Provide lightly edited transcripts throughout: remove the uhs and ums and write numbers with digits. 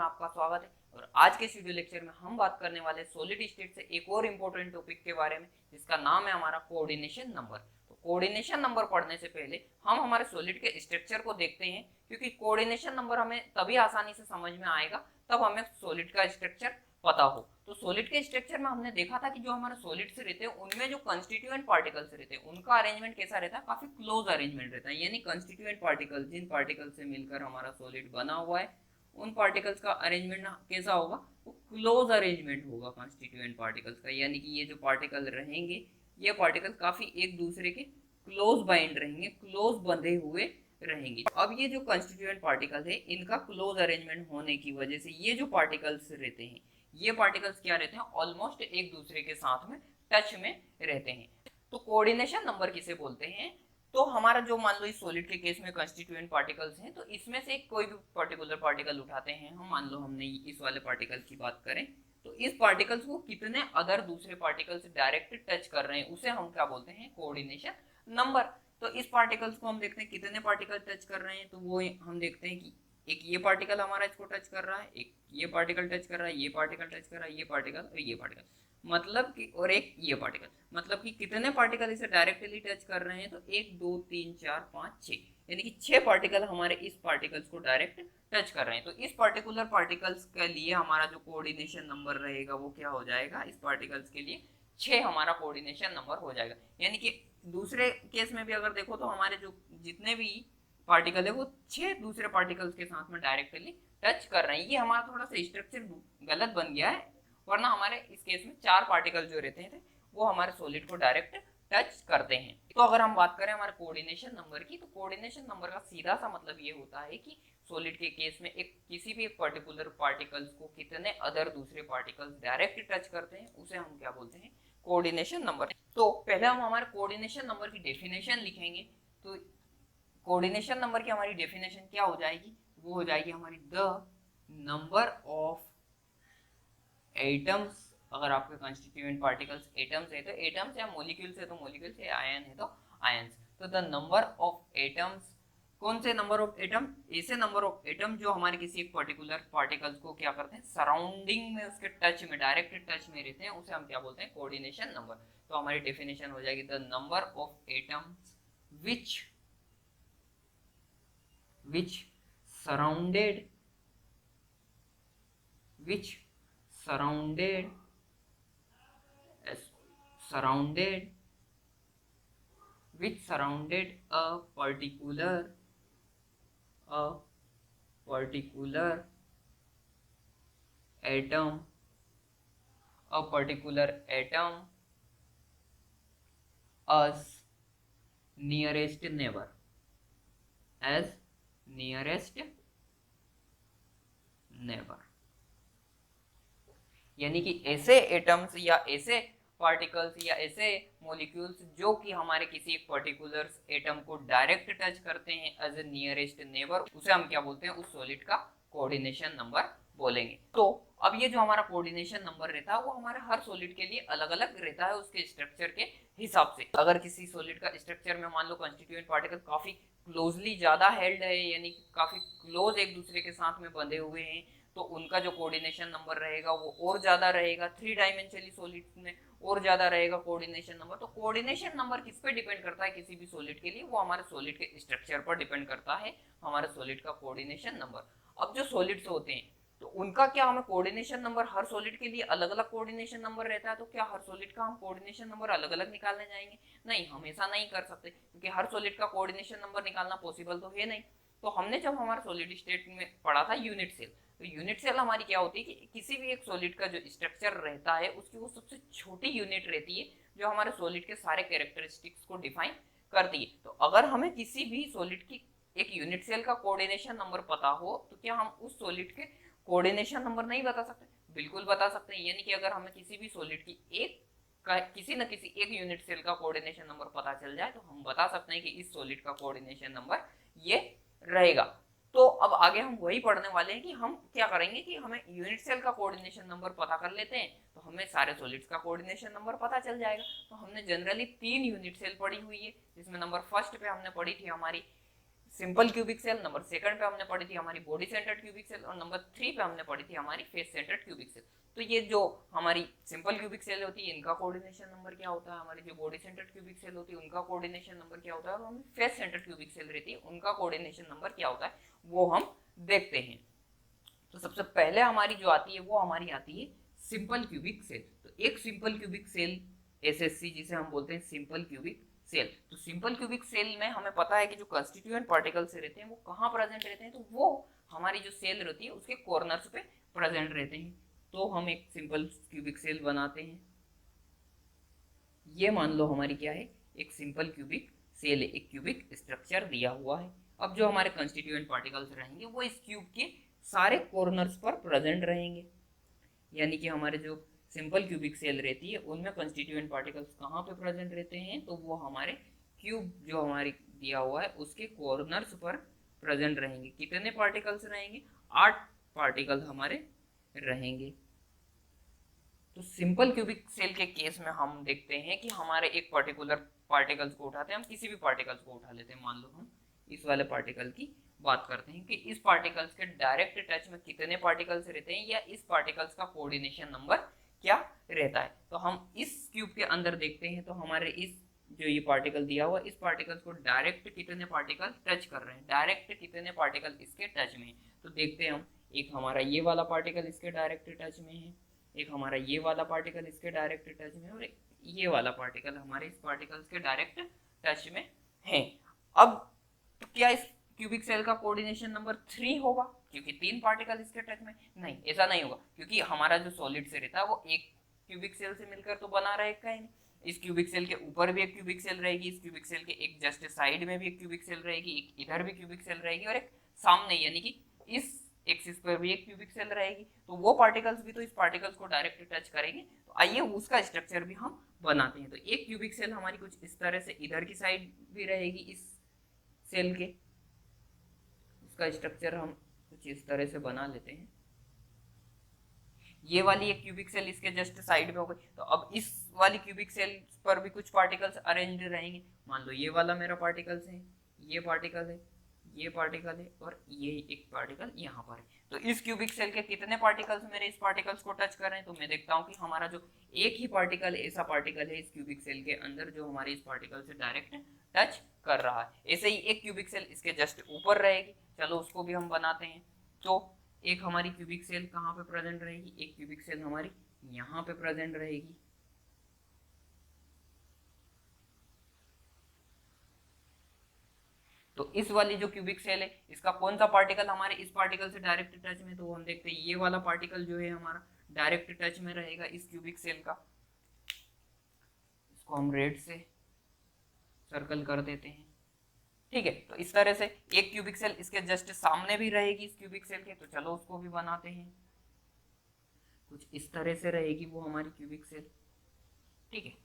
में आपका स्वागत है। और आज के वीडियो लेक्चर में हम बात करने वाले सॉलिड स्टेट से एक और इम्पोर्टेंट टॉपिक के बारे में, जिसका नाम है हमारा कोऑर्डिनेशन नंबर। तो कोऑर्डिनेशन नंबर पढ़ने से पहले हम हमारे सॉलिड के स्ट्रक्चर को देखते हैं, क्योंकि कोऑर्डिनेशन नंबर हमें तभी आसानी से समझ में आएगा तब हमें सॉलिड का स्ट्रक्चर पता हो। तो सॉलिड के स्ट्रक्चर में हमने देखा था कि जो हमारे सॉलिड्स रहते हैं उनमें जो कंस्टिट्यूएंट पार्टिकल्स रहते हैं उनका अरेंजमेंट कैसा रहता है, काफी क्लोज अरेंजमेंट रहता है। यानी कंस्टिट्यूएंट पार्टिकल, जिन पार्टिकल से मिलकर हमारा सॉलिड बना हुआ है, उन पार्टिकल्स का अरेंजमेंट कैसा होगा, वो क्लोज अरेंजमेंट होगा कंस्टिट्यूएंट पार्टिकल्स का। यानी कि ये जो पार्टिकल रहेंगे, ये पार्टिकल काफी एक दूसरे के क्लोज बाइंड रहेंगे, क्लोज बंधे हुए रहेंगे। अब ये जो कंस्टिट्यूएंट पार्टिकल है, इनका क्लोज अरेंजमेंट होने की वजह से ये जो पार्टिकल्स रहते हैं, ये पार्टिकल्स क्या रहते हैं, ऑलमोस्ट एक दूसरे के साथ में टच में रहते हैं। तो कोऑर्डिनेशन नंबर किसे बोलते हैं? तो हमारा जो मान लो इस सॉलिड के केस में कंस्टिट्यूएंट पार्टिकल्स हैं, तो इसमें से कोई भी पर्टिकुलर पार्टिकल उठाते हैं हम, मान लो हमने इस वाले पार्टिकल की बात करें, तो इस पार्टिकल्स को कितने अदर दूसरे पार्टिकल से डायरेक्ट टच कर रहे हैं, उसे हम क्या बोलते हैं, कोऑर्डिनेशन नंबर। तो इस पार्टिकल्स को हम देखते हैं कितने पार्टिकल टच कर रहे हैं, तो वो हम देखते हैं कि एक ये पार्टिकल हमारा इसको टच कर रहा है, एक ये पार्टिकल टच कर रहा है, ये पार्टिकल टच कर रहा है, ये पार्टिकल और ये पार्टिकल, मतलब कि और एक ये पार्टिकल, मतलब कि कितने पार्टिकल इसे डायरेक्टली टच कर रहे हैं, तो 1 2 3 4 5 6, यानी कि 6 पार्टिकल हमारे इस पार्टिकल्स को डायरेक्ट टच कर रहे हैं। तो इस पर्टिकुलर पार्टिकल्स के लिए हमारा जो कोऑर्डिनेशन नंबर रहेगा वो क्या हो जाएगा, इस पार्टिकल्स के लिए 6 हमारा कोऑर्डिनेशन नंबर हो जाएगा। यानी कि दूसरे केस में भी अगर देखो तो हमारे जो जितने भी पार्टिकल है वो 6 दूसरे पार्टिकल्स के साथ में डायरेक्टली टच कर रहे हैं। ये हमारा थोड़ा सा स्ट्रक्चर गलत बन गया है, वरना हमारे इस केस में 4 पार्टिकल जो रहते हैं वो हमारे सॉलिड को डायरेक्ट टच करते हैं। तो अगर हम बात करें हमारे कोऑर्डिनेशन नंबर की, तो कोऑर्डिनेशन नंबर का सीधा सा मतलब ये होता है कि सॉलिड के केस में एक किसी भी एक पर्टिकुलर पार्टिकल्स को कितने अदर दूसरे पार्टिकल्स डायरेक्ट टच करते हैं, उसे हम क्या बोलते हैं, कोऑर्डिनेशन नंबर। तो पहले हम हमारे कोऑर्डिनेशन नंबर की डेफिनेशन लिखेंगे। तो कोऑर्डिनेशन नंबर की हमारी डेफिनेशन क्या हो जाएगी, वो हो जाएगी हमारी द नंबर ऑफ एटम्स। अगर आपके कंस्टिट्यूएंट पार्टिकल्स एटम्स है तो एटम्स, या मॉलिक्यूल्स है तो मॉलिक्यूल्स, या आयन है तो आयंस। तो द नंबर ऑफ एटम्स, कौन से नंबर ऑफ एटम, ऐसे नंबर ऑफ एटम जो हमारे किसी एक पर्टिकुलर पार्टिकल्स को क्या करते हैं, सराउंडिंग में, उसके टच में, डायरेक्ट टच में रहते हैं, उसे हम क्या बोलते हैं, कोऑर्डिनेशन नंबर। तो हमारी डेफिनेशन हो जाएगी the number of atoms which surrounded a particular atom as nearest neighbor, यानी कि ऐसे एटम्स या ऐसे पार्टिकल्स या ऐसे मॉलिक्यूल्स जो कि हमारे किसी एक पर्टिकुलर एटम को डायरेक्ट टच करते हैं एज ए नियरेस्ट नेबर, उसे हम क्या बोलते हैं, उस सॉलिड का कोऑर्डिनेशन नंबर बोलेंगे। तो अब ये जो हमारा कोऑर्डिनेशन नंबर रहता है वो हमारे हर सॉलिड के लिए अलग अलग रहता है, उसके स्ट्रक्चर के हिसाब से। अगर किसी सॉलिड का स्ट्रक्चर में मान लो कंस्टिट्यूएंट पार्टिकल काफी क्लोजली ज्यादा हेल्ड है, यानी काफी क्लोज एक दूसरे के साथ में बंधे हुए हैं, तो उनका जो कोऑर्डिनेशन नंबर रहेगा वो और ज्यादा रहेगा। 3 डायमेंशनली सॉलिड्स में और ज्यादा रहेगा कोऑर्डिनेशन नंबर। तो कोऑर्डिनेशन नंबर किस पे डिपेंड करता है किसी भी सॉलिड के लिए, वो हमारे सॉलिड के स्ट्रक्चर पर डिपेंड करता है हमारे सॉलिड का कोऑर्डिनेशन नंबर। अब जो सॉलिड्स होते हैं तो उनका क्या, हमें कोऑर्डिनेशन नंबर हर सॉलिड के लिए अलग अलग कोऑर्डिनेशन नंबर रहता है, तो क्या हर सॉलिड का हम कोऑर्डिनेशन नंबर अलग अलग निकालने जाएंगे? नहीं, हम ऐसा नहीं कर सकते, क्योंकि हर सॉलिड का कोऑर्डिनेशन नंबर निकालना पॉसिबल तो है नहीं। तो हमने जब हमारा सॉलिड स्टेट में पढ़ा था यूनिट सेल, तो यूनिट सेल हमारी क्या होती है कि किसी भी एक सॉलिड का जो स्ट्रक्चर रहता है उसकी वो सबसे छोटी यूनिट रहती है जो हमारे सॉलिड के सारे कैरेक्टरिस्टिक्स को डिफाइन करती है। तो अगर हमें किसी भी सॉलिड की एक यूनिट सेल का कोऑर्डिनेशन नंबर पता हो, तो क्या हम उस सॉलिड के कोऑर्डिनेशन नंबर नहीं बता सकते? बिल्कुल बता सकते हैं। यानी कि अगर हमें किसी भी सॉलिड की किसी न किसी एक यूनिट सेल का कोऑर्डिनेशन नंबर पता चल जाए, तो हम बता सकते हैं कि इस सॉलिड का कोऑर्डिनेशन नंबर ये रहेगा। तो अब आगे हम वही पढ़ने वाले हैं कि हम क्या करेंगे कि हमें यूनिट सेल का कोऑर्डिनेशन नंबर पता कर लेते हैं, तो हमें सारे सॉलिड्स का कोऑर्डिनेशन नंबर पता चल जाएगा। तो हमने जनरली 3 यूनिट सेल पढ़ी हुई है, जिसमें नंबर फर्स्ट पे हमने पढ़ी थी हमारी simple cubic cell, number second पे हमने पढ़ी थी हमारी बॉडी सेंटर्ड क्यूबिक सेल, और नंबर 3 पे हमने पढ़ी थी हमारी फेस सेंटर्ड क्यूबिक सेल। तो ये जो हमारी सिंपल क्यूबिक सेल होती है इनका कोऑर्डिनेशन नंबर क्या होता है, हमारी जो बॉडी सेंटर्ड क्यूबिक सेल होती है उनका कोऑर्डिनेशन नंबर क्या होता है, और हमारी फेस सेंटर्ड क्यूबिक सेल रहती है उनका कोऑर्डिनेशन नंबर क्या होता है, वो हम देखते हैं। तो सबसे पहले हमारी जो आती है वो हमारी आती है सिंपल क्यूबिक सेल। तो एक सिंपल क्यूबिक सेल एसएससी जिसे हम बोलते हैं सिंपल क्यूबिक सेल। तो सिंपल क्यूबिक सेल में हमें पता है कि जो कंस्टिट्यूएंट पार्टिकल्स रहते हैं वो कहाँ प्रेजेंट रहते हैं, तो वो हमारी जो सेल रहती है उसके कॉर्नर्स पे प्रेजेंट रहते हैं। तो हम एक सिंपल क्यूबिक सेल बनाते हैं। ये मान लो हमारी क्या है, एक सिंपल क्यूबिक सेल है, एक क्यूबिक स्ट्रक्चर दिया हुआ है। अब जो हमारे कंस्टिट्यूएंट पार्टिकल्स रहेंगे वो इस क्यूब के सारे कॉर्नर्स पर प्रेजेंट रहेंगे। यानी कि हमारे जो सिंपल क्यूबिक सेल रहती है उनमें कंस्टिट्यूएंट पार्टिकल्स कहाँ पे प्रेजेंट रहते हैं, तो वो हमारे क्यूब जो हमारी दिया हुआ है उसके कॉर्नर्स पर प्रेजेंट रहेंगे। कितने पार्टिकल्स रहेंगे, 8 पार्टिकल हमारे रहेंगे। तो सिंपल क्यूबिक सेल के केस में हम देखते हैं कि हमारे एक पर्टिकुलर पार्टिकल्स को उठाते हैं, हम किसी भी पार्टिकल्स को उठा लेते हैं। मान लो हम इस वाले पार्टिकल की बात करते हैं कि इस पार्टिकल्स के डायरेक्ट टच में कितने पार्टिकल्स रहते हैं, या इस पार्टिकल्स का कोऑर्डिनेशन नंबर क्या रहता है। तो हम इस क्यूब के अंदर देखते हैं, तो हमारे इस जो ये पार्टिकल दिया हुआ इस पार्टिकल्स को डायरेक्ट कितने पार्टिकल टच कर रहे हैं, डायरेक्ट कितने पार्टिकल इसके टच में है। तो देखते हैं हम, एक हमारा ये वाला पार्टिकल इसके डायरेक्ट टच में है, एक हमारा ये वाला पार्टिकल इसके डायरेक्ट टच में, और ये वाला पार्टिकल हमारे इस पार्टिकल्स के डायरेक्ट टच में है। अब क्या इस क्यूबिक सेल का कोऑर्डिनेशन नंबर 3 होगा, क्योंकि 3 पार्टिकल इसके टच में? नहीं, ऐसा नहीं होगा, क्योंकि हमारा जो सॉलिड से रहता है वो एक क्यूबिक सेल से मिलकर तो बना रहेगा ही नहीं। इस क्यूबिक सेल के ऊपर भी एक क्यूबिक सेल रहेगी, इस क्यूबिक सेल के एक जस्ट साइड में भी एक क्यूबिक सेल रहेगी, एक इधर भी क्यूबिक सेल रहेगी, और एक सामने यानी कि इस एक्सिस पर भी एक क्यूबिक सेल रहेगी। तो वो पार्टिकल्स भी तो इस पार्टिकल्स को डायरेक्ट टच करेंगे। तो आइए उसका स्ट्रक्चर भी हम बनाते हैं। तो एक क्यूबिक सेल हमारी कुछ इस तरह से इधर की साइड भी रहेगी इस सेल के, उसका स्ट्रक्चर हम कुछ इस तरह से बना लेते हैं। ये वाली एक क्यूबिक सेल इसके जस्ट साइड में हो गई। तो अब इस वाली क्यूबिक सेल पर भी कुछ पार्टिकल्स अरेंज रहेंगे। मान लो ये वाला मेरा पार्टिकल्स है, ये पार्टिकल है, ये पार्टिकल है, और ये एक पार्टिकल यहाँ पर है। तो इस क्यूबिक सेल के कितने पार्टिकल्स मेरे इस पार्टिकल्स को टच कर रहे हैं, तो मैं देखता हूँ कि हमारा जो एक ही पार्टिकल ऐसा पार्टिकल है इस क्यूबिक सेल के अंदर जो हमारे इस पार्टिकल से डायरेक्ट टच कर रहा है। ऐसे ही एक क्यूबिक सेल इसके जस्ट ऊपर रहेगी, चलो उसको भी हम बनाते हैं। तो एक हमारी क्यूबिक सेल कहाँ पे प्रेजेंट रहेगी, एक क्यूबिक सेल हमारी यहाँ पे प्रेजेंट रहेगी। तो इस वाली जो क्यूबिक सेल है इसका कौन सा पार्टिकल हमारे इस पार्टिकल से डायरेक्ट टच में, तो हम देखते हैं ये वाला पार्टिकल जो है हमारा डायरेक्ट टच में रहेगा इस क्यूबिक सेल का। इसको हम रेड से सर्कल कर देते हैं, ठीक है। तो इस तरह से एक क्यूबिक सेल इसके जस्ट सामने भी रहेगी इस क्यूबिक सेल के, तो चलो उसको भी बनाते हैं। कुछ इस तरह से रहेगी वो हमारी क्यूबिक सेल, ठीक है।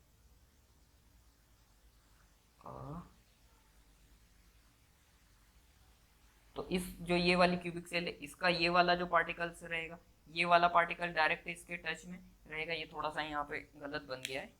तो इस जो ये वाली क्यूबिक सेल है इसका ये वाला जो पार्टिकल्स रहेगा, ये वाला पार्टिकल डायरेक्ट इसके टच में रहेगा। ये थोड़ा सा यहाँ पे गलत बन गया है,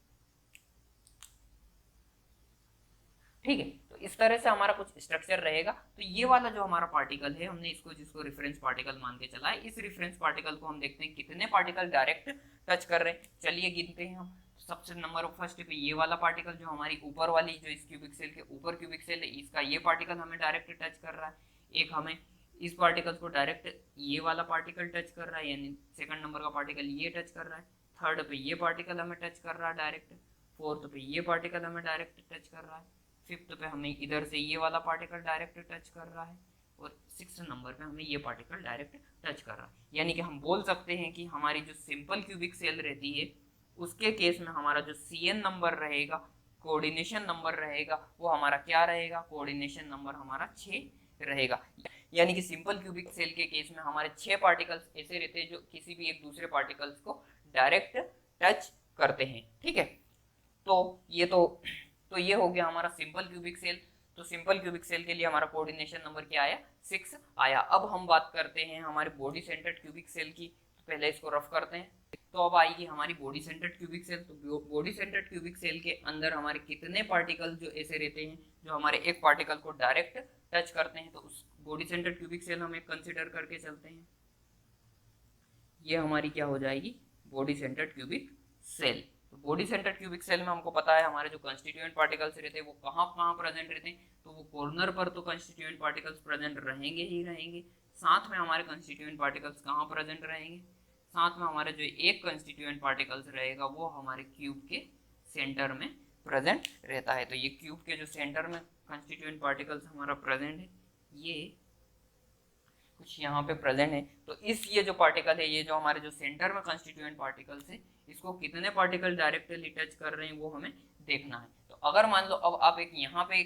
ठीक है। तो इस तरह से हमारा कुछ स्ट्रक्चर रहेगा। तो ये वाला जो हमारा पार्टिकल है हमने इसको जिसको रेफरेंस पार्टिकल मान के चला है, इस रेफरेंस पार्टिकल को हम देखते हैं कितने पार्टिकल डायरेक्ट टच कर रहे हैं। चलिए गिनते हैं हम। सबसे नंबर फर्स्ट पे ये वाला पार्टिकल जो हमारी ऊपर वाली जो इस क्यूबिक सेल के ऊपर क्यूबिक सेल है इसका ये पार्टिकल हमें डायरेक्ट टच कर रहा है। एक हमें इस पार्टिकल को डायरेक्ट ये वाला पार्टिकल टच कर रहा है, यानी सेकंड नंबर का पार्टिकल ये टच कर रहा है। थर्ड पे ये पार्टिकल हमें टच कर रहा है डायरेक्ट। फोर्थ पे ये पार्टिकल हमें डायरेक्ट टच कर रहा है। फिफ्थ पे हमें इधर से ये वाला पार्टिकल डायरेक्ट टच कर रहा है, और सिक्स्थ नंबर पे हमें ये पार्टिकल डायरेक्ट टच कर रहा है। यानी कि हम बोल सकते हैं कि हमारी जो सिंपल क्यूबिक सेल रहती है उसके केस में हमारा जो CN नंबर रहेगा, कोऑर्डिनेशन नंबर रहेगा, वो हमारा क्या रहेगा, कोऑर्डिनेशन नंबर हमारा 6 रहेगा। यानी कि सिंपल क्यूबिक सेल के केस में हमारे 6 पार्टिकल्स ऐसे रहते हैं जो किसी भी एक दूसरे पार्टिकल्स को डायरेक्ट टच करते हैं, ठीक है। तो ये हो गया हमारा सिंपल क्यूबिक सेल। तो सिंपल क्यूबिक सेल के लिए हमारा कोऑर्डिनेशन नंबर क्या आया, 6 आया। अब हम बात करते हैं हमारे बॉडी सेंटर्ड क्यूबिक सेल की। पहले इसको रफ करते हैं। तो अब आएगी हमारी बॉडी सेंटर्ड क्यूबिक सेल। तो बॉडी सेंटर्ड क्यूबिक सेल के अंदर हमारे कितने पार्टिकल जो ऐसे रहते हैं जो हमारे एक पार्टिकल को डायरेक्ट टच करते हैं, तो उस बॉडी सेंटर्ड क्यूबिक सेल हम एक कंसिडर करके चलते हैं। ये हमारी क्या हो जाएगी, बॉडी सेंटर्ड क्यूबिक सेल। तो बॉडी सेंटर्ड क्यूबिक सेल में हमको पता है हमारे जो कंस्टिट्यूएंट पार्टिकल्स रहते हैं वो कहाँ कहाँ प्रेजेंट रहते हैं, तो वो कॉर्नर पर तो कंस्टिट्यूएंट पार्टिकल्स प्रेजेंट रहेंगे ही रहेंगे, साथ में हमारे कंस्टिट्यूएंट पार्टिकल्स कहाँ प्रेजेंट रहेंगे, साथ में हमारा जो एक कंस्टिट्यूएंट पार्टिकल्स रहेगा वो हमारे क्यूब के सेंटर में प्रेजेंट रहता है। तो ये क्यूब के जो सेंटर में कंस्टिट्यूएंट पार्टिकल्स हमारा प्रेजेंट है, ये कुछ यहाँ पे प्रेजेंट है। तो इस ये जो पार्टिकल है, ये जो हमारे जो सेंटर में कंस्टिट्यूएंट पार्टिकल्स है, इसको कितने पार्टिकल डायरेक्टली टच कर रहे हैं वो हमें देखना है। तो अगर मान लो अब आप एक यहाँ पे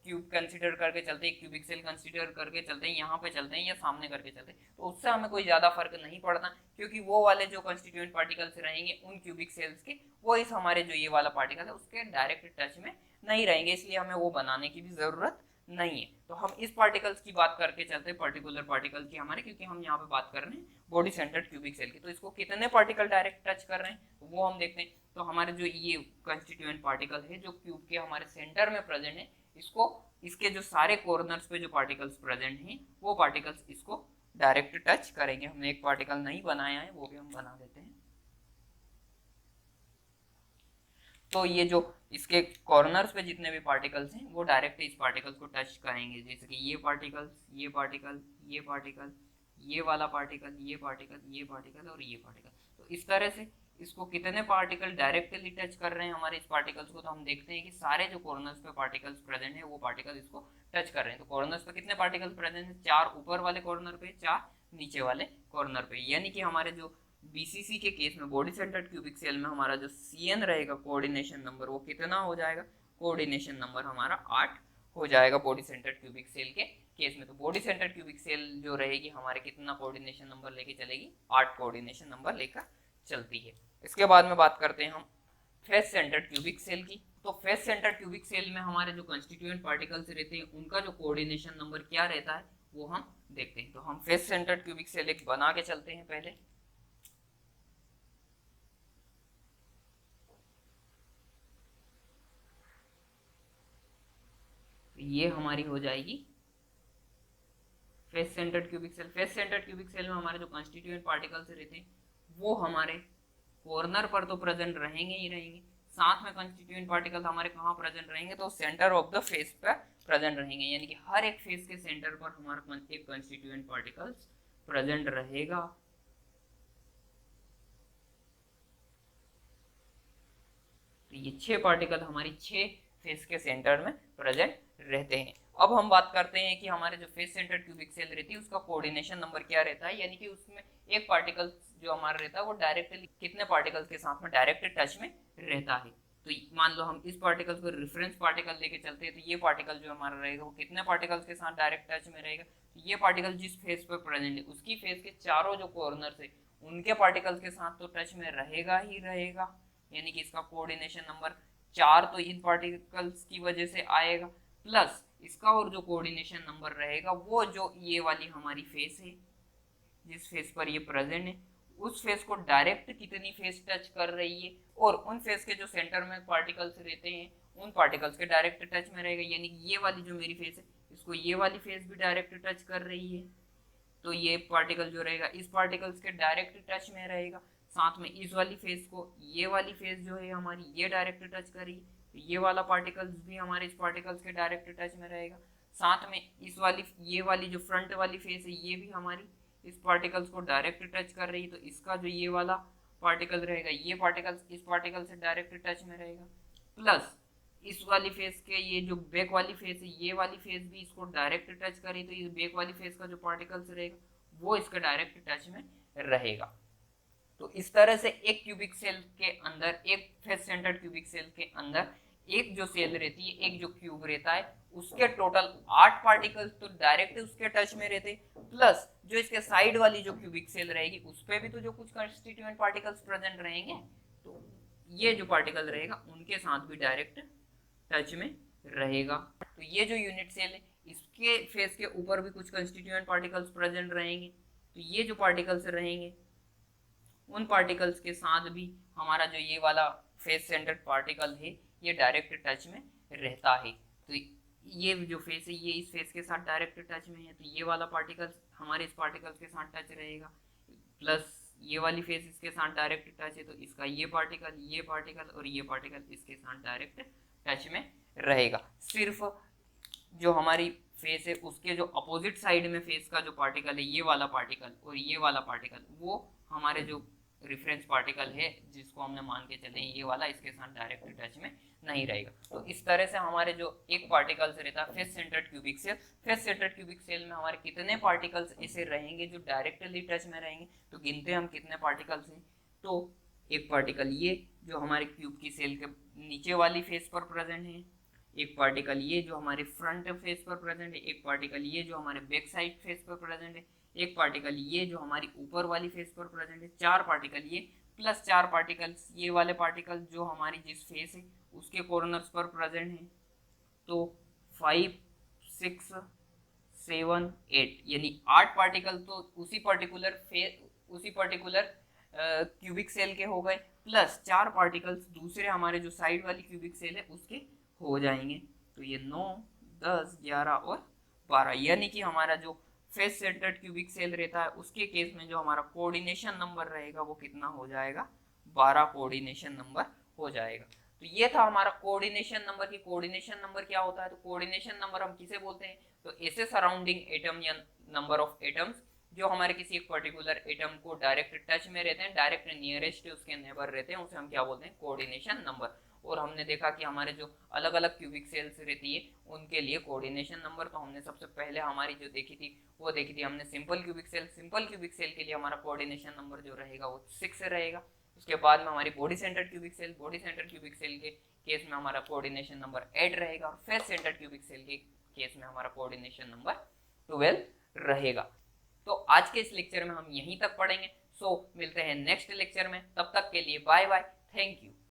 क्यूब कंसीडर करके चलते हैं, क्यूबिक सेल कंसीडर करके चलते हैं, यहाँ पे चलते हैं या सामने करके चलते हैं, तो उससे हमें कोई ज़्यादा फर्क नहीं पड़ता, क्योंकि वो वाले जो कंस्टिट्यूएंट पार्टिकल्स रहेंगे उन क्यूबिक सेल्स के, वो इस हमारे जो ये वाला पार्टिकल है उसके डायरेक्ट टच में नहीं रहेंगे, इसलिए हमें वो बनाने की भी ज़रूरत नहीं है। तो हम इस पार्टिकल्स की बात करके चलते हैं, पर्टिकुलर पार्टिकल की हमारे, क्योंकि हम यहाँ पे बात कर रहे हैं बॉडी सेंटर्ड क्यूबिक सेल की। तो इसको कितने पार्टिकल डायरेक्ट टच कर रहे हैं वो हम देखते हैं। तो हमारे जो ये कंस्टिट्यूएंट पार्टिकल है जो क्यूब के हमारे सेंटर में प्रेजेंट है, इसको इसके जो सारे कॉर्नर्स पे जो पार्टिकल्स प्रेजेंट हैं वो पार्टिकल्स इसको डायरेक्ट टच करेंगे। हमने एक पार्टिकल नहीं बनाया है, वो भी हम बना देते हैं। तो ये जो इसके कॉर्नर्स पे जितने भी पार्टिकल्स हैं वो डायरेक्ट इस पार्टिकल्स को टच करेंगे, जैसे कि ये पार्टिकल्स, ये पार्टिकल, ये पार्टिकल, ये वाला पार्टिकल, ये पार्टिकल, ये पार्टिकल और ये पार्टिकल। तो इस तरह से इसको कितने पार्टिकल डायरेक्टली टच कर रहे हैं हमारे इस पार्टिकल्स को, तो हम देखते हैं कि सारे जो कॉर्नर्स पे पार्टिकल्स प्रेजेंट है वो पार्टिकल इसको टच कर रहे हैं। तो कॉर्नर्स पे कितने पार्टिकल्स प्रेजेंट है, 4 ऊपर वाले कॉर्नर पे, 4 नीचे वाले कॉर्नर पे, यानी कि हमारे जो बीसीसी के केस में बॉडी सेंटर्ड क्यूबिक सेल में हमारा जो सीएन रहेगा कोऑर्डिनेशन नंबर, वो कितना हो जाएगा, कोऑर्डिनेशन नंबर हमारा 8 हो जाएगा बॉडी सेंटर्ड क्यूबिक सेल के केस में। तो बॉडी सेंटर्ड क्यूबिक सेल जो रहेगी हमारे कितना कोऑर्डिनेशन नंबर लेके चलेगी, 8 कोऑर्डिनेशन नंबर लेकर चलती है। इसके बाद में बात करते हैं हम फेस सेंटर्ड क्यूबिक सेल की। तो फेस सेंटर्ड क्यूबिक सेल में हमारे जो कंस्टिट्यूएंट पार्टिकल्स रहते हैं उनका जो कोऑर्डिनेशन नंबर क्या रहता है वो हम देखते हैं। तो हम फेस सेंटर्ड क्यूबिक सेल एक बना के चलते हैं पहले। ये हमारी हो जाएगी face centred cubic cell. Face centred cubic cell में हमारे जो कंस्टिट्यूएंट पार्टिकल्स रहते हैं वो हमारे कॉर्नर पर तो प्रेजेंट रहेंगे ही रहेंगे, साथ में कंस्टिट्यूएंट पार्टिकल हमारे कहाँ प्रेजेंट रहेंगे, तो सेंटर ऑफ द फेस पर प्रेजेंट रहेंगे, यानी कि हर एक फेस के सेंटर पर हमारा एक कंस्टिट्यूएंट पार्टिकल्स प्रेजेंट रहेगा। तो ये 6 पार्टिकल हमारी 6 फेस के सेंटर में प्रेजेंट रहते हैं। अब हम बात करते हैं कि हमारे जो फेस सेंटर क्यूबिक सेल रहती है उसका कोऑर्डिनेशन नंबर क्या रहता है, यानी कि उसमें एक पार्टिकल जो हमारा रहता है वो डायरेक्टली कितने पार्टिकल्स के साथ में डायरेक्ट टच में रहता है। तो मान लो हम इस पार्टिकल को रेफरेंस पार्टिकल लेके चलते हैं, तो ये पार्टिकल जो हमारा रहेगा वो कितने पार्टिकल्स के साथ डायरेक्ट टच में रहेगा, तो ये पार्टिकल जिस फेस पर प्रेजेंट है उसकी फेस के चारों जो कॉर्नर है उनके पार्टिकल्स के साथ तो टच में रहेगा ही रहेगा, यानी कि इसका कोऑर्डिनेशन नंबर 4 तो इन पार्टिकल्स की वजह से आएगा, प्लस इसका और जो कोऑर्डिनेशन नंबर रहेगा वो जो ये वाली हमारी फेस है जिस फेस पर ये प्रेजेंट है उस फेस को डायरेक्ट कितनी फेस टच कर रही है, और उन फेस के जो सेंटर में पार्टिकल्स रहते हैं उन पार्टिकल्स के डायरेक्ट टच में रहेगा, यानी कि ये वाली जो मेरी फेस है इसको ये वाली फेस भी डायरेक्ट टच कर रही है, तो ये पार्टिकल जो रहेगा इस पार्टिकल्स के डायरेक्ट टच में रहेगा, साथ में इस वाली फेस को ये वाली फेस जो है हमारी ये डायरेक्ट टच करेगी, तो ये वाला पार्टिकल्स भी हमारे इस पार्टिकल्स के डायरेक्ट टच में रहेगा, साथ में इस वाली ये वाली जो फ्रंट वाली फेस है ये भी हमारी इस पार्टिकल्स को डायरेक्ट टच कर रही है, तो इसका जो ये वाला पार्टिकल रहेगा ये पार्टिकल्स इस पार्टिकल से डायरेक्ट टच में रहेगा, प्लस इस वाली फेस के ये जो बैक वाली फेस है ये वाली फेस भी इसको डायरेक्ट टच करे, तो इस बैक वाली फेस का जो पार्टिकल्स रहेगा वो इसका डायरेक्ट टच में रहेगा। तो इस तरह से एक क्यूबिक सेल के अंदर, एक फेस सेंटर्ड क्यूबिक सेल के अंदर एक जो सेल रहती है, एक जो क्यूब रहता है उसके टोटल 8 पार्टिकल्स तो डायरेक्ट उसके टच में रहते, प्लस जो इसके साइड वाली जो क्यूबिक सेल रहेगी उस पर भी तो जो कुछ कंस्टिट्यूएंट पार्टिकल्स प्रेजेंट रहेंगे, तो ये जो पार्टिकल रहेगा उनके साथ भी डायरेक्ट टच में रहेगा। तो ये जो यूनिट सेल है इसके फेस के ऊपर भी कुछ कंस्टिट्यूएंट पार्टिकल्स प्रेजेंट रहेंगे, तो ये जो पार्टिकल्स रहेंगे उन पार्टिकल्स के साथ भी हमारा जो ये वाला फेस सेंटर्ड पार्टिकल है ये डायरेक्ट टच में रहता है। तो ये जो फेस है ये इस फेस के साथ डायरेक्ट टच में है, तो ये वाला पार्टिकल हमारे इस पार्टिकल के साथ टच रहेगा, प्लस ये वाली फेस इसके साथ डायरेक्ट टच है, तो इसका ये पार्टिकल और ये पार्टिकल इसके साथ डायरेक्ट टच में रहेगा। सिर्फ जो हमारी फेस है उसके जो अपोजिट साइड में फेस का जो पार्टिकल है ये वाला पार्टिकल और ये वाला पार्टिकल वो हमारे जो रेफरेंस पार्टिकल है जिसको हमने मान के चले ये वाला इसके साथ डायरेक्ट टच में नहीं रहेगा। तो इस तरह से हमारे जो एक पार्टिकल्स रहता है face centred cubic cell, face centred cubic cell में हमारे कितने पार्टिकल्स ऐसे रहेंगे जो डायरेक्टली टच में रहेंगे, तो गिनते हम कितने पार्टिकल्स हैं। तो एक पार्टिकल ये जो हमारे क्यूब की सेल के नीचे वाली फेस पर प्रेजेंट है, एक पार्टिकल ये जो हमारे फ्रंट फेस पर प्रेजेंट है, एक पार्टिकल ये जो हमारे बैक साइड फेस पर प्रेजेंट है, एक पार्टिकल ये जो हमारी ऊपर वाली फेस पर प्रेजेंट है, चार पार्टिकल ये प्लस चार पार्टिकल्स ये वाले पार्टिकल जो हमारी जिस फेस है उसके कॉर्नर्स पर प्रेजेंट है। तो 5 6 7 8 यानी 8 पार्टिकल तो उसी पर्टिकुलर क्यूबिक सेल के हो गए, प्लस चार पार्टिकल्स दूसरे हमारे जो साइड वाली क्यूबिक सेल है उसके हो जाएंगे। तो ये 9 10 11 और 12 यानी कि हमारा जो फेस सेंटर्ड क्यूबिक सेल रहता है उसके केस में जो हमारा कोऑर्डिनेशन नंबर रहेगा वो कितना हो जाएगा, 12 कोऑर्डिनेशन नंबर हो जाएगा। तो ये था हमारा कोऑर्डिनेशन नंबर की कोऑर्डिनेशन नंबर क्या होता है। तो कोऑर्डिनेशन नंबर हम किसे बोलते हैं, तो ऐसे सराउंडिंग एटम या नंबर ऑफ एटम्स जो हमारे किसी एक पर्टिकुलर एटम को डायरेक्ट टच में रहते हैं, डायरेक्ट नियरेस्ट उसके नेबर रहते हैं, उसे हम क्या बोलते हैं, कोऑर्डिनेशन नंबर। और हमने देखा कि हमारे जो अलग अलग क्यूबिक सेल्स रहती है उनके लिए कोऑर्डिनेशन नंबर, तो हमने सबसे पहले हमारी जो देखी थी हमने सिंपल क्यूबिक सेल के लिए हमारा कोऑर्डिनेशन नंबर जो रहेगा वो 6 रहेगा। उसके बाद में हमारी बॉडी सेंटर्ड क्यूबिक सेल के केस में हमारा कोऑर्डिनेशन नंबर 8 रहेगा, और फेस सेंटर्ड क्यूबिक सेल के केस में हमारा कोऑर्डिनेशन नंबर 12 रहेगा। तो आज के इस लेक्चर में हम यहीं तक पढ़ेंगे। सो मिलते हैं नेक्स्ट लेक्चर में, तब तक के लिए बाय बाय, थैंक यू।